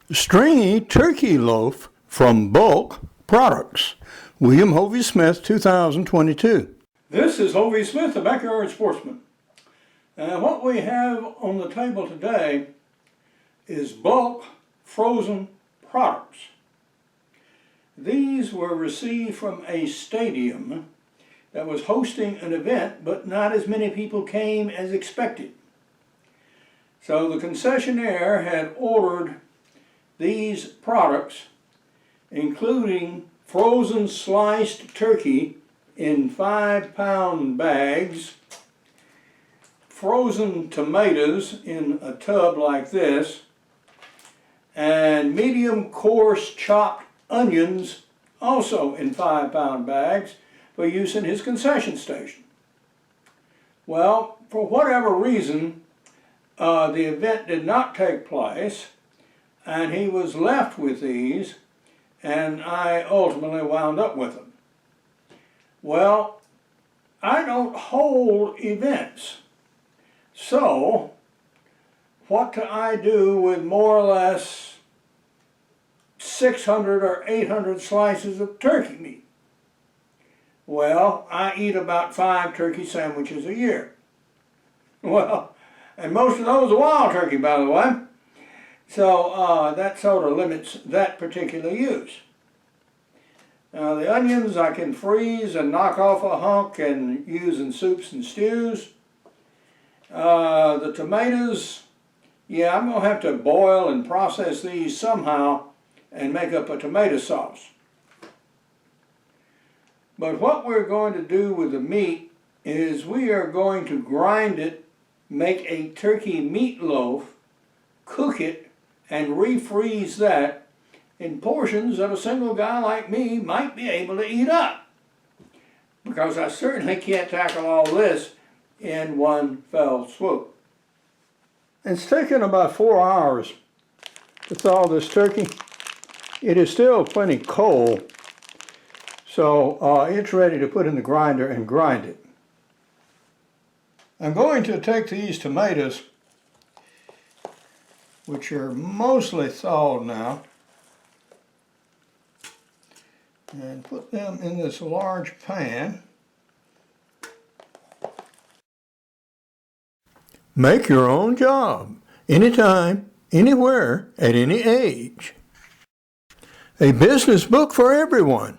Stringy Turkey Loaf from Bulk Products. William Hovey Smith, 2022. This is Hovey Smith, the Backyard Sportsman. And what we have on the table today is bulk frozen products. These were received from a stadium that was hosting an event, but not as many people came as expected. So the concessionaire had ordered these products, including frozen sliced turkey in 5-pound bags, frozen tomatoes in a tub like this, and medium coarse chopped onions also in 5-pound bags for use in his concession station. Well, for whatever reason, the event did not take place, and he was left with these, and I ultimately wound up with them. Well, I don't hold events, so what do I do with more or less 600 or 800 slices of turkey meat? Well, I eat about 5 turkey sandwiches a year. Well, and most of those are wild turkey, by the way. So that sort of limits that particular use. Now the onions I can freeze and knock off a hunk and use in soups and stews. The tomatoes, yeah, I'm going to have to boil and process these somehow and make up a tomato sauce. But what we're going to do with the meat is we are going to grind it, make a turkey meatloaf, cook it, and refreeze that in portions that a single guy like me might be able to eat up. Because I certainly can't tackle all this in one fell swoop. It's taken about 4 hours to thaw this turkey. It is still plenty cold, so it's ready to put in the grinder and grind it. I'm going to take these tomatoes, which are mostly thawed now, and put them in this large pan. Make your own job, anytime, anywhere, at any age. A business book for everyone.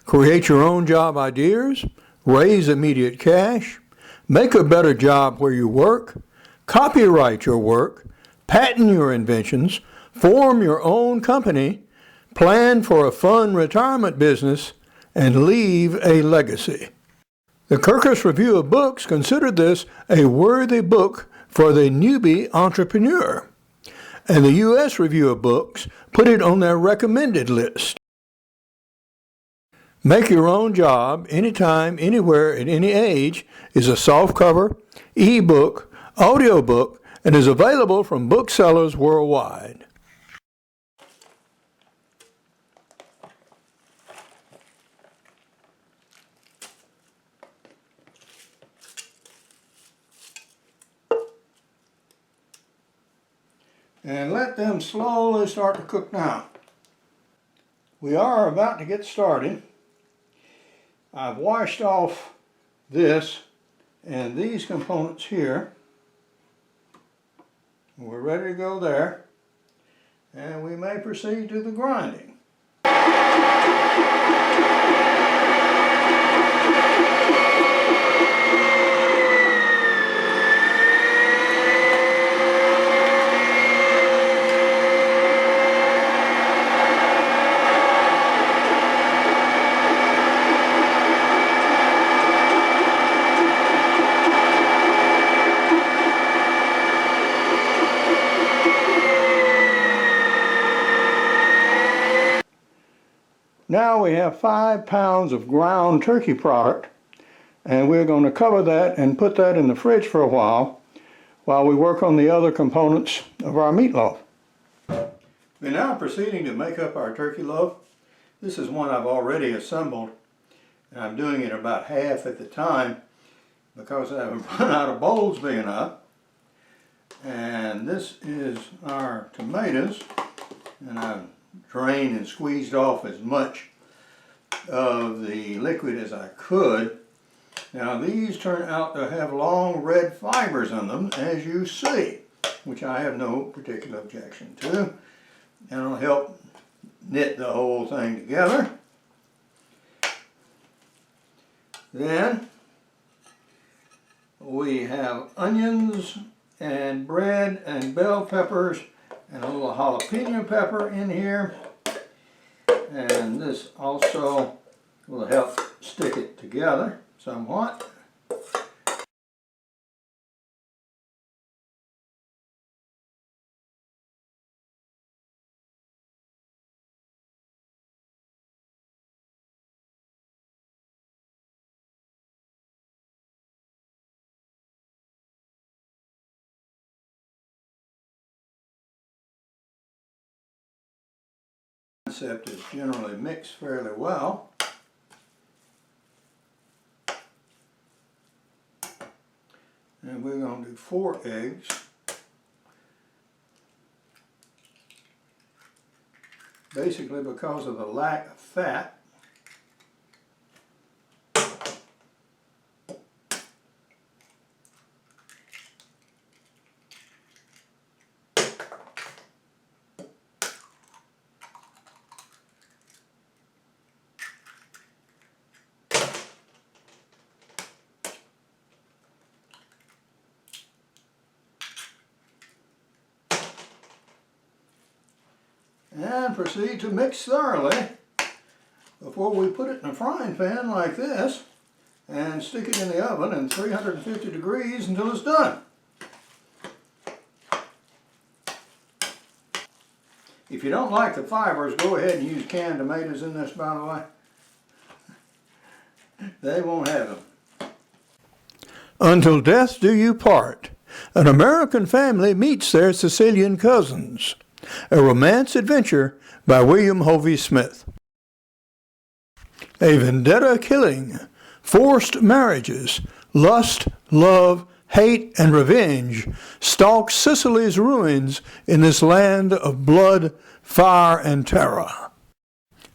Create your own job ideas, raise immediate cash, make a better job where you work, copyright your work, patent your inventions, form your own company, plan for a fun retirement business, and leave a legacy. The Kirkus Review of Books considered this a worthy book for the newbie entrepreneur, and the U.S. Review of Books put it on their recommended list. Make Your Own Job, Anytime, Anywhere, at Any Age is a softcover, e-book, audiobook, and is available from booksellers worldwide. And let them slowly start to cook now. We are about to get started. I've washed off this and these components here. We're ready to go there, and we may proceed to the grinding. Now we have 5 pounds of ground turkey product, and we're going to cover that and put that in the fridge for a while we work on the other components of our meatloaf. We're now proceeding to make up our turkey loaf. This is one I've already assembled, and I'm doing it about half at the time because I haven't run out of bowls big enough. And this is our tomatoes. and I've drained and squeezed off as much of the liquid as I could. Now these turn out to have long red fibers on them, as you see, which I have no particular objection to, and it'll help knit the whole thing together. Then we have onions and bread and bell peppers and a little jalapeno pepper in here, and this also will help stick it together somewhat. The concept is generally mixed fairly well. And we're going to do 4 eggs. Basically because of the lack of fat. And proceed to mix thoroughly before we put it in a frying pan like this and stick it in the oven in 350 degrees until it's done. If you don't like the fibers, go ahead and use canned tomatoes in this, by the way. They won't have them. Until death do you part. An American family meets their Sicilian cousins. A Romance Adventure by William Hovey Smith. A vendetta killing, forced marriages, lust, love, hate, and revenge stalk Sicily's ruins in this land of blood, fire, and terror.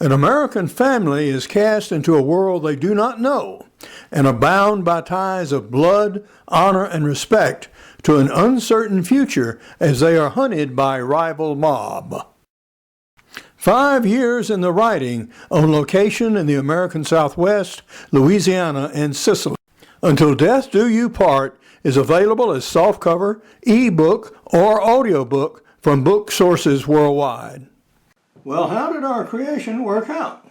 An American family is cast into a world they do not know and are bound by ties of blood, honor, and respect to an uncertain future as they are hunted by a rival mob. 5 years in the writing, on location in the American Southwest, Louisiana, and Sicily. Until Death Do You Part is available as softcover, ebook, or audiobook from book sources worldwide. Well, how did our creation work out?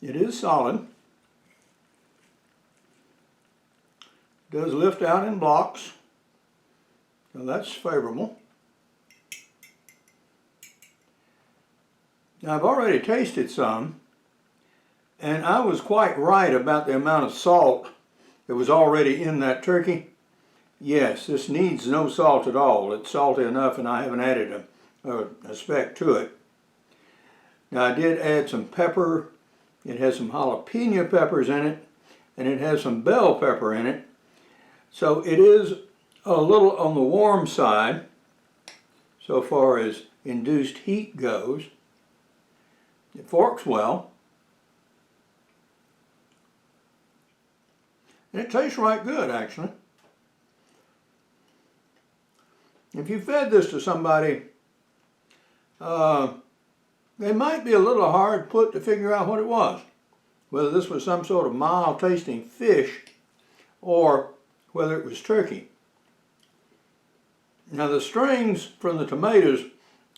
It is solid. Does lift out in blocks, so that's favorable. Now, I've already tasted some, and I was quite right about the amount of salt that was already in that turkey. Yes, this needs no salt at all. It's salty enough, and I haven't added a speck to it. Now, I did add some pepper. It has some jalapeno peppers in it, and it has some bell pepper in it. So it is a little on the warm side so far as induced heat goes. It forks well. And it tastes right good, actually. If you fed this to somebody, they might be a little hard put to figure out what it was. Whether this was some sort of mild tasting fish or whether it was turkey. Now the strings from the tomatoes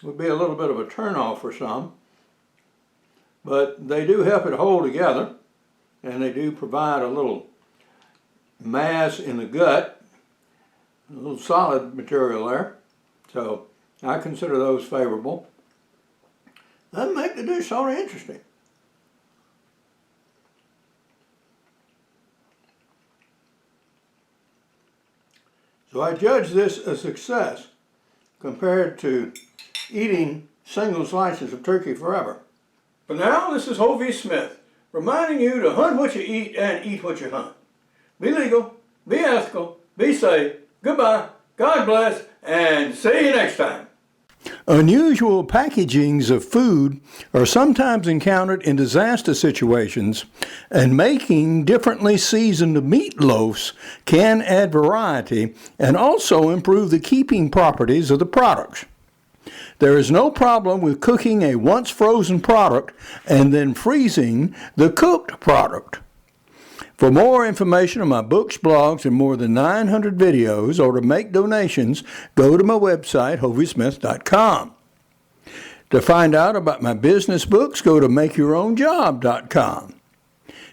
would be a little bit of a turnoff for some, but they do help it hold together, and they do provide a little mass in the gut, a little solid material there, so I consider those favorable. That make the dish sort of interesting. So I judge this a success compared to eating single slices of turkey forever. But now, this is Hovey Smith, reminding you to hunt what you eat and eat what you hunt. Be legal, be ethical, be safe. Goodbye. God bless, and see you next time. Unusual packagings of food are sometimes encountered in disaster situations, and making differently seasoned meatloafs can add variety and also improve the keeping properties of the products. There is no problem with cooking a once frozen product and then freezing the cooked product. For more information on my books, blogs, and more than 900 videos, or to make donations, go to my website, hoviesmith.com. To find out about my business books, go to makeyourownjob.com.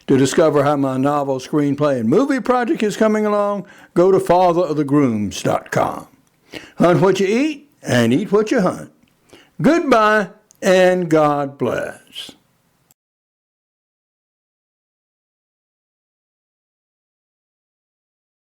To discover how my novel, screenplay, and movie project is coming along, go to fatherofthegrooms.com. Hunt what you eat and eat what you hunt. Goodbye, and God bless.